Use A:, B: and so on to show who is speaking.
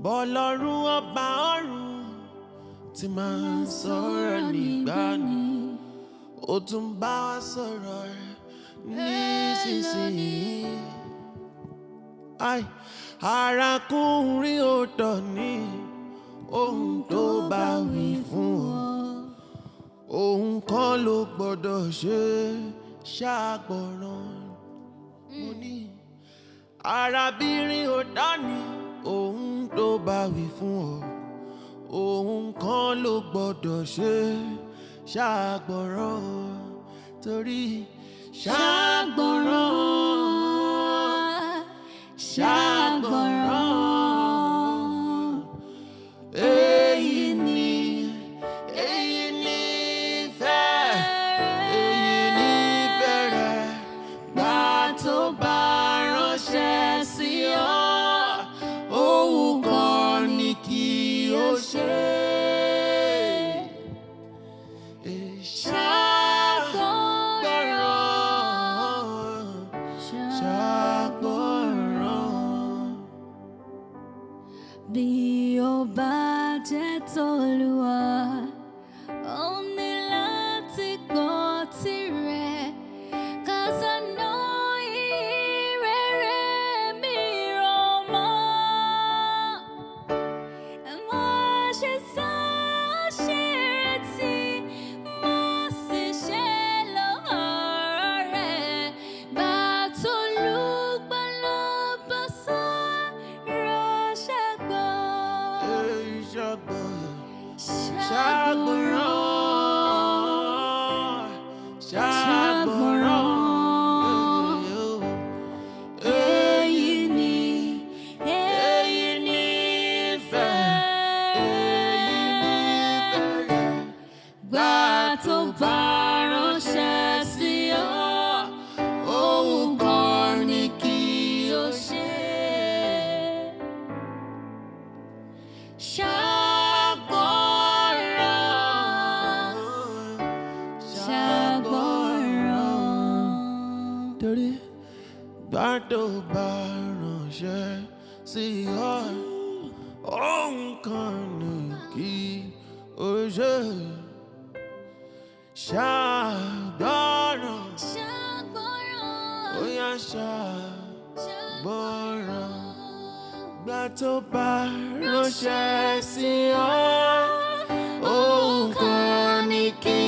A: Bolorun Oba Orun tí máa ń sọ̀rọ̀ nígbà ni Otun bá wa sọ̀rọ̀ nísinsìnyí. Arakunrin ọ̀tọ̀ ni ohun tó bá wí fún ọ. Ohun kan ló gbọ́dọ̀ ṣe ṣàgbọràn. Mo ní arábìnrin ọ̀tọ̀ ni ohun tó bá wí fún ọ. Ohun kan ló gbọ́dọ̀ ṣe ṣàgbọràn. Torí ṣàgbọràn, ṣàgbọràn. Èyí ni ìfẹ́, èyí ni ìfẹ́ rẹ̀. Gbà tó bá ránṣẹ́ sí ọ, ohun kan ni kí o ṣe.
B: Bí ó bá jẹ́ t'Olúwa, ó ní láti gbọ́ tirẹ̀. 'Cause I know hinrere miran mọ́. Mo ṣe sọ ṣe retí, mo sì ṣe lọ́rọ̀ rẹ̀. Gbat'Olugbala bá sọ̀rọ̀ ṣàgbọ́.
A: Ṣàgbọràn, ṣàgbọràn. Èyí ni ìfẹ́, èyí ni ìfẹ́ rẹ̀.
B: Gbà tó bá ránṣẹ́ sí ọ, ohun kan ni kí o ṣe. Ṣàgbọràn, ṣàgbọràn.
A: Torí gbà tó bá ránṣẹ́ sí ọ, ohun kan ni kí o ṣe. Ṣàgbọràn,
B: Ṣàgbọràn,
A: ó yá ṣàgbọràn. Gbà tó bá ránṣẹ́ sí ọ, ohun kan ni kí